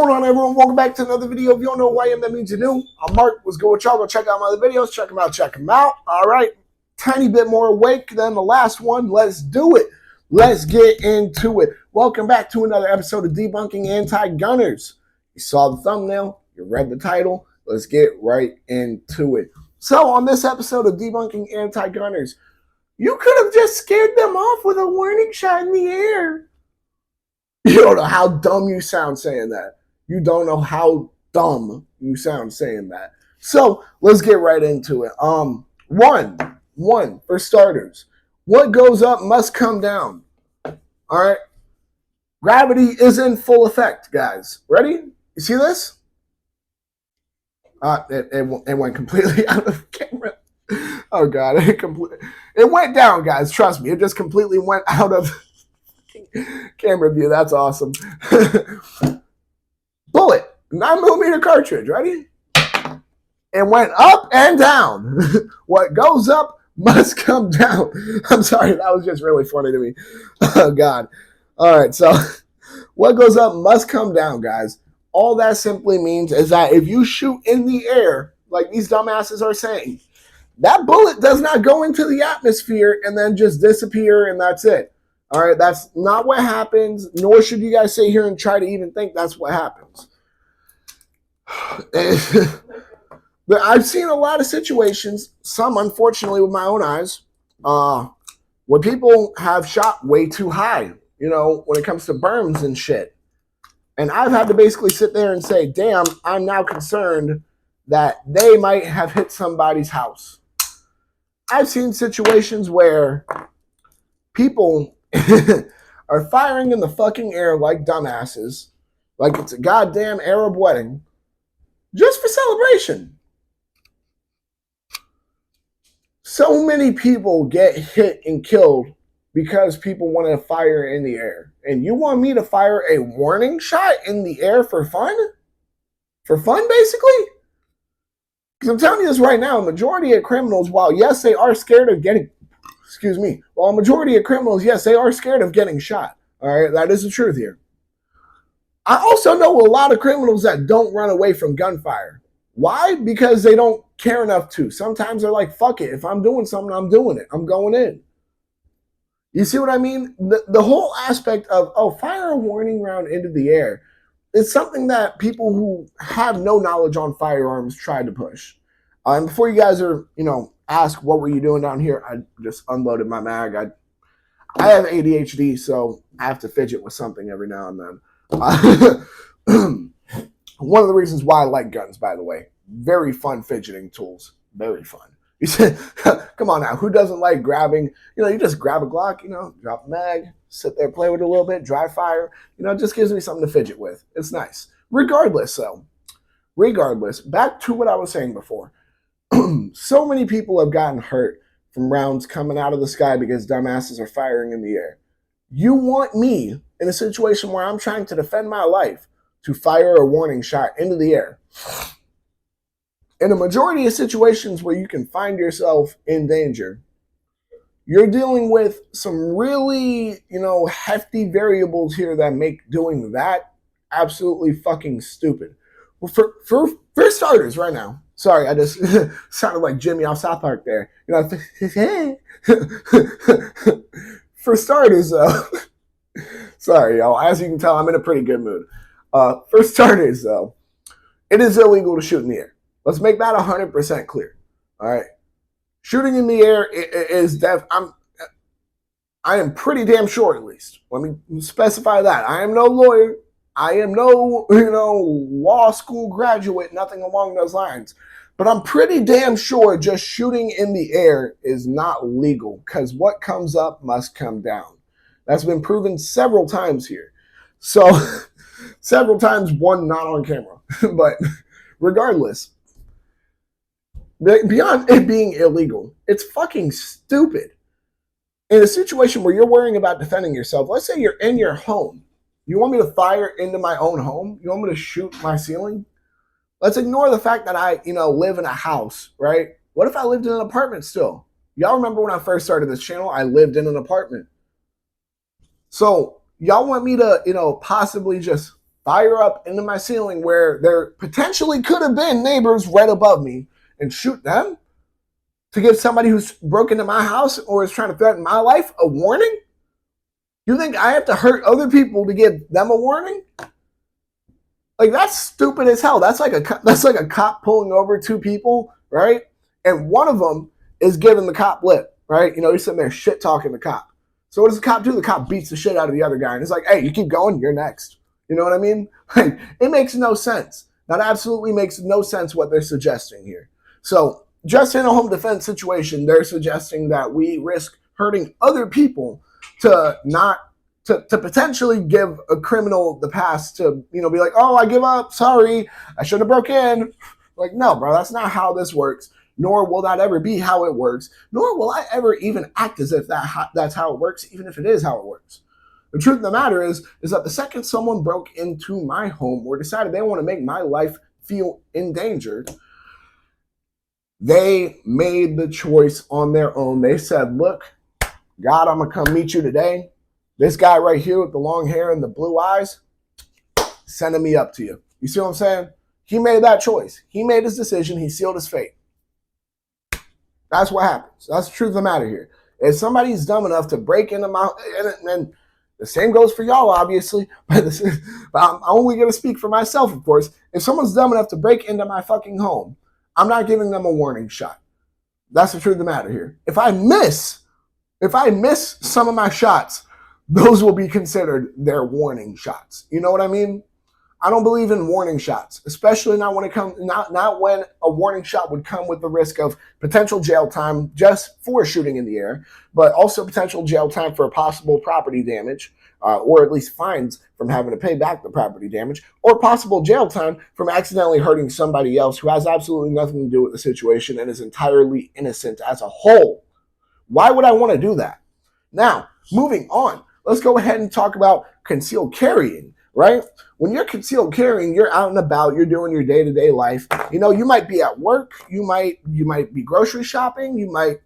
What's going on, everyone? Welcome back to another video. If you don't know who I am, that means you're new. I'm Mark. What's good with y'all? Go check out my other videos. Check them out. Check them out. All right. Tiny bit more awake than the last one. Let's do it. Let's get into it. Welcome back to another episode of Debunking Anti Gunners. You saw the thumbnail. You read the title. Let's get right into it. So, on this episode of Debunking Anti Gunners, you could have just scared them off with a warning shot in the air. You don't know how dumb you sound saying that. You don't know how dumb you sound saying that. So let's get right into it. One for starters. What goes up must come down. All right. Gravity is in full effect, guys. Ready? You see this? It went completely out of camera. Oh God, it went down, guys. Trust me, it just completely went out of camera view. That's awesome. Bullet, 9mm cartridge. Ready? It went up and down. What goes up must come down. I'm sorry, that was just really funny to me. Oh God. All right, so what goes up must come down, guys. All that simply means is that if you shoot in the air, like these dumbasses are saying, that bullet does not go into the atmosphere and then just disappear and that's it. All right, that's not what happens, nor should you guys sit here and try to even think that's what happens. But I've seen a lot of situations, some unfortunately with my own eyes, where people have shot way too high, when it comes to berms and shit. And I've had to basically sit there and say, damn, I'm now concerned that they might have hit somebody's house. I've seen situations where people are firing in the fucking air like dumbasses, like it's a goddamn Arab wedding, just for celebration. So many people get hit and killed because people want to fire in the air. And you want me to fire a warning shot in the air for fun? For fun, basically? Because I'm telling you this right now, a majority of criminals, while yes, they are scared of getting... While a majority of criminals, yes, they are scared of getting shot. All right, that is the truth here. I also know a lot of criminals that don't run away from gunfire. Why? Because they don't care enough to. Sometimes they're like, fuck it. If I'm doing something, I'm doing it. I'm going in. You see what I mean? The whole aspect of, fire a warning round into the air is something that people who have no knowledge on firearms try to push. And before you guys are, ask what were you doing down here, I just unloaded my mag. I have ADHD, so I have to fidget with something every now and then. One of the reasons why I like guns, by the way. Very fun fidgeting tools. Very fun. You said, come on now, who doesn't like grabbing, you just grab a Glock, drop a mag, sit there, play with it a little bit, dry fire, it just gives me something to fidget with. It's nice. Regardless, back to what I was saying before. So many people have gotten hurt from rounds coming out of the sky because dumbasses are firing in the air. You want me, in a situation where I'm trying to defend my life, to fire a warning shot into the air? In a majority of situations where you can find yourself in danger, you're dealing with some really, hefty variables here that make doing that absolutely fucking stupid. Well, for starters, right now, sorry, I just sounded like Jimmy off South Park there. For starters, though, sorry, y'all. As you can tell, I'm in a pretty good mood. For starters, though, it is illegal to shoot in the air. Let's make that 100% clear. All right, shooting in the air is I am pretty damn sure, at least. Let me specify that. I am no lawyer. I am no, law school graduate, nothing along those lines. But I'm pretty damn sure just shooting in the air is not legal because what comes up must come down. That's been proven several times here. So, several times, one not on camera. But regardless, beyond it being illegal, it's fucking stupid. In a situation where you're worrying about defending yourself, let's say you're in your home. You want me to fire into my own home? You want me to shoot my ceiling? Let's ignore the fact that I, live in a house, right? What if I lived in an apartment still? Y'all remember when I first started this channel, I lived in an apartment. So y'all want me to, possibly just fire up into my ceiling where there potentially could have been neighbors right above me and shoot them to give somebody who's broke into my house or is trying to threaten my life a warning? You think I have to hurt other people to give them a warning? Like, that's stupid as hell. That's like a cop pulling over two people, right? And one of them is giving the cop lip, right? You know, he's sitting there shit talking the cop. So what does the cop do? The cop beats the shit out of the other guy and it's like, hey, you keep going, you're next. You know what I mean? Like, it makes no sense. That absolutely makes no sense what they're suggesting here. So just in a home defense situation, they're suggesting that we risk hurting other people to potentially give a criminal the pass to, you know, be like, oh, I give up. Sorry, I should have broke in. Like, no, bro, that's not how this works. Nor will that ever be how it works. Nor will I ever even act as if that's how it works, even if it is how it works. The truth of the matter is that the second someone broke into my home or decided they want to make my life feel endangered, they made the choice on their own. They said, look, God, I'm going to come meet you today. This guy right here with the long hair and the blue eyes, sending me up to you. You see what I'm saying? He made that choice. He made his decision. He sealed his fate. That's what happens. That's the truth of the matter here. If somebody's dumb enough to break into my, and the same goes for y'all, obviously, but I'm only going to speak for myself, of course. If someone's dumb enough to break into my fucking home, I'm not giving them a warning shot. That's the truth of the matter here. If I miss some of my shots, those will be considered their warning shots. You know what I mean? I don't believe in warning shots, especially not when it comes not when a warning shot would come with the risk of potential jail time just for shooting in the air, but also potential jail time for possible property damage, or at least fines from having to pay back the property damage, or possible jail time from accidentally hurting somebody else who has absolutely nothing to do with the situation and is entirely innocent as a whole. Why would I want to do that? Now, moving on, let's go ahead and talk about concealed carrying, right? When you're concealed carrying, you're out and about, you're doing your day-to-day life. You know, you might be at work, you might be grocery shopping, you might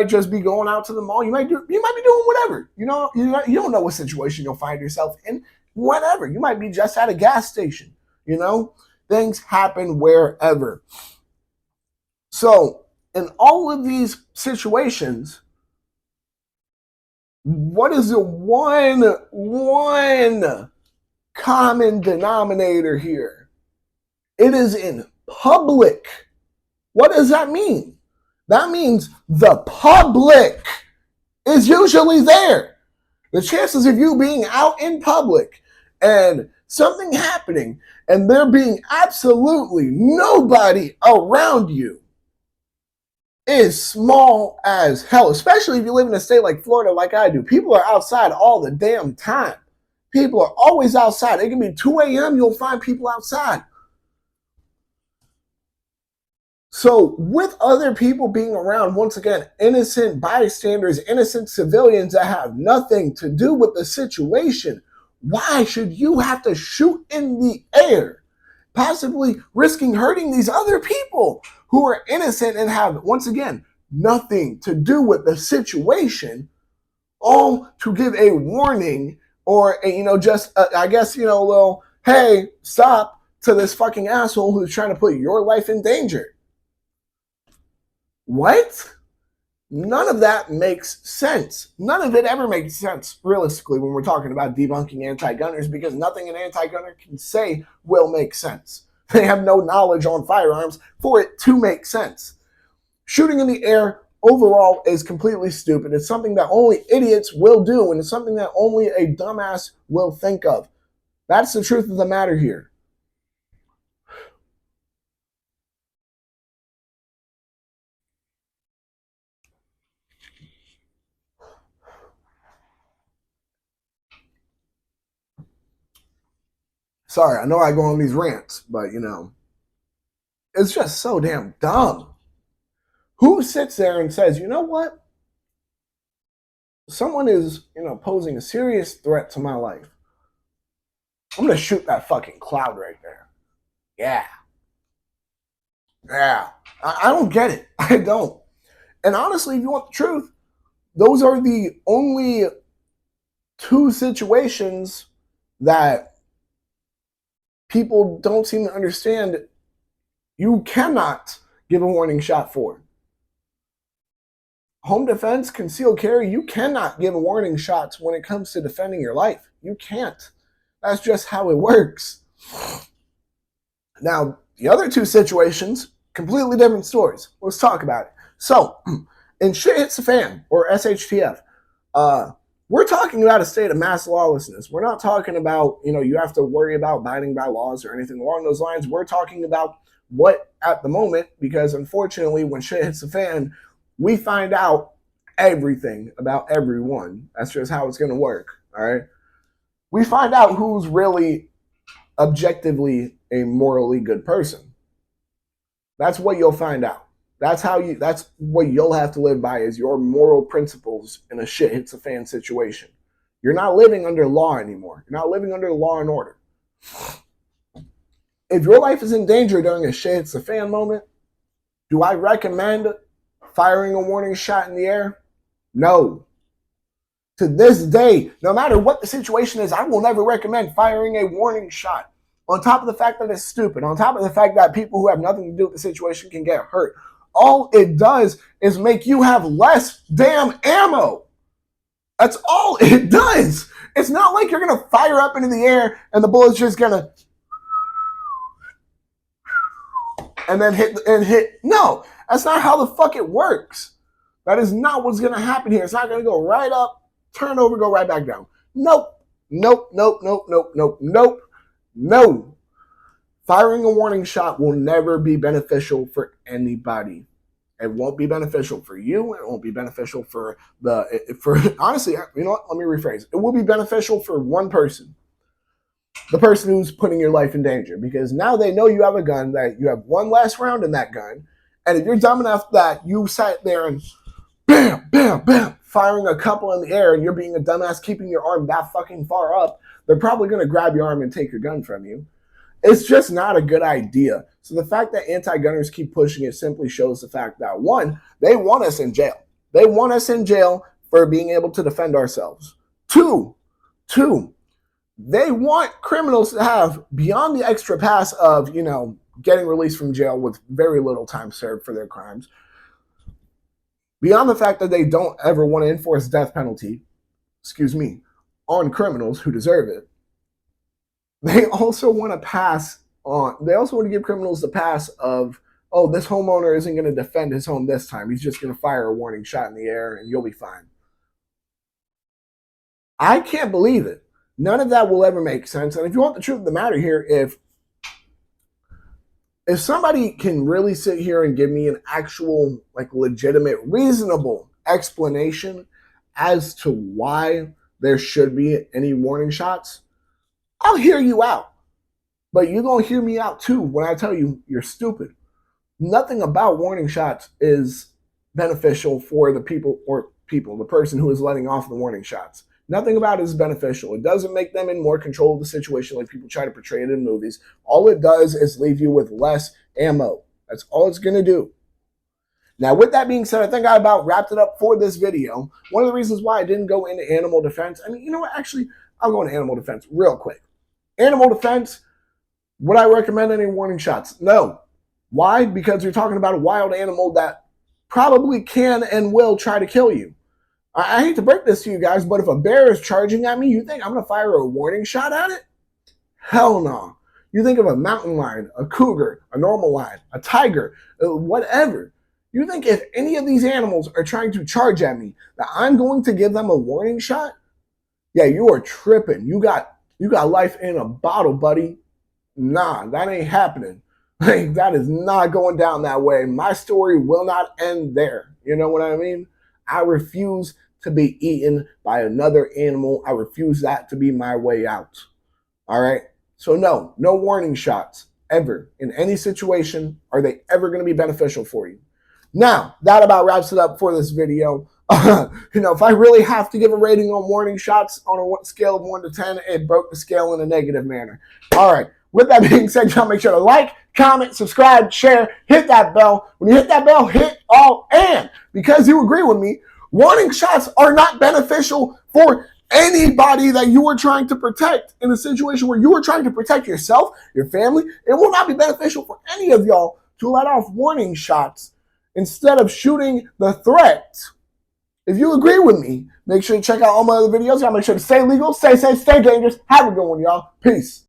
just be going out to the mall, you might be doing whatever. You know, you don't know what situation you'll find yourself in, whatever. You might be just at a gas station, you know? Things happen wherever. So, in all of these situations, what is the one common denominator here? It is in public. What does that mean? That means the public is usually there. The chances of you being out in public and something happening and there being absolutely nobody around you is small as hell, especially if you live in a state like Florida like I do. People are outside all the damn time. People are always outside. It can be 2 a.m., you'll find people outside. So with other people being around, once again, innocent bystanders, innocent civilians that have nothing to do with the situation, why should you have to shoot in the air, possibly risking hurting these other people who are innocent and have, once again, nothing to do with the situation, all to give a warning or, I guess, a little, hey, stop to this fucking asshole who's trying to put your life in danger. What? None of that makes sense. None of it ever makes sense, realistically, when we're talking about debunking anti-gunners, because nothing an anti-gunner can say will make sense. They have no knowledge on firearms for it to make sense. Shooting in the air overall is completely stupid. It's something that only idiots will do, and it's something that only a dumbass will think of. That's the truth of the matter here. Sorry, I know I go on these rants, but it's just so damn dumb. Who sits there and says, you know what? Someone is, posing a serious threat to my life. I'm going to shoot that fucking cloud right there. Yeah. I don't get it. I don't. And honestly, if you want the truth, those are the only two situations that people don't seem to understand you cannot give a warning shot for. Home defense, concealed carry, you cannot give warning shots when it comes to defending your life. You can't. That's just how it works. Now, the other two situations, completely different stories. Let's talk about it. So, in Shit Hits the Fan, or SHTF, we're talking about a state of mass lawlessness. We're not talking about, you have to worry about abiding by laws or anything along those lines. We're talking about what at the moment, because unfortunately, when shit hits the fan, we find out everything about everyone. That's just how it's going to work, all right? We find out who's really objectively a morally good person. That's what you'll find out. That's what you'll have to live by, is your moral principles in a shit hits a fan situation. You're not living under law anymore. You're not living under law and order. If your life is in danger during a shit hits the fan moment, do I recommend firing a warning shot in the air? No. To this day, no matter what the situation is, I will never recommend firing a warning shot. On top of the fact that it's stupid, on top of the fact that people who have nothing to do with the situation can get hurt, all it does is make you have less damn ammo. That's all it does. It's not like you're going to fire up into the air and the bullet's just going to and then hit. No, that's not how the fuck it works. That is not what's going to happen here. It's not going to go right up, turn over, go right back down. Nope. No. Firing a warning shot will never be beneficial for anybody. It won't be beneficial for you. It won't be beneficial for honestly, you know what? Let me rephrase. It will be beneficial for one person. The person who's putting your life in danger, because now they know you have a gun, that you have one last round in that gun. And if you're dumb enough that you sat there and bam, bam, bam, firing a couple in the air, and you're being a dumbass keeping your arm that fucking far up, they're probably going to grab your arm and take your gun from you. It's just not a good idea. So the fact that anti-gunners keep pushing it simply shows the fact that, one, they want us in jail. They want us in jail for being able to defend ourselves. Two, they want criminals to have, beyond the extra pass of, getting released from jail with very little time served for their crimes, beyond the fact that they don't ever want to enforce death penalty, on criminals who deserve it, they also want to give criminals the pass of, oh, this homeowner isn't going to defend his home this time. He's just going to fire a warning shot in the air and you'll be fine. I can't believe it. None of that will ever make sense. And if you want the truth of the matter here, if somebody can really sit here and give me an actual, legitimate, reasonable explanation as to why there should be any warning shots, I'll hear you out. But you're going to hear me out too when I tell you you're stupid. Nothing about warning shots is beneficial for the the person who is letting off the warning shots. Nothing about it is beneficial. It doesn't make them in more control of the situation like people try to portray it in movies. All it does is leave you with less ammo. That's all it's going to do. Now, with that being said, I think I about wrapped it up for this video. One of the reasons why I didn't go into animal defense, you know what? Actually, I'll go into animal defense real quick. Animal defense, would I recommend any warning shots? No. Why? Because you're talking about a wild animal that probably can and will try to kill you. I hate to break this to you guys, but if a bear is charging at me, you think I'm going to fire a warning shot at it? Hell no. You think of a mountain lion, a cougar, a normal lion, a tiger, whatever. You think if any of these animals are trying to charge at me, that I'm going to give them a warning shot? Yeah, you are tripping. You got life in a bottle, buddy. Nah, that ain't happening. That is not going down that way. My story will not end there. You know what I mean? I refuse to be eaten by another animal. I refuse that to be my way out. All right? So no warning shots ever in any situation. Are they ever going to be beneficial for you? Now, that about wraps it up for this video. If I really have to give a rating on warning shots on a scale of 1 to 10, it broke the scale in a negative manner. All right. With that being said, y'all make sure to like, comment, subscribe, share, hit that bell. When you hit that bell, hit all and. Because you agree with me, warning shots are not beneficial for anybody that you are trying to protect in a situation where you are trying to protect yourself, your family. It will not be beneficial for any of y'all to let off warning shots instead of shooting the threat. If you agree with me, make sure to check out all my other videos. Y'all make sure to stay legal, stay safe, stay dangerous. Have a good one, y'all. Peace.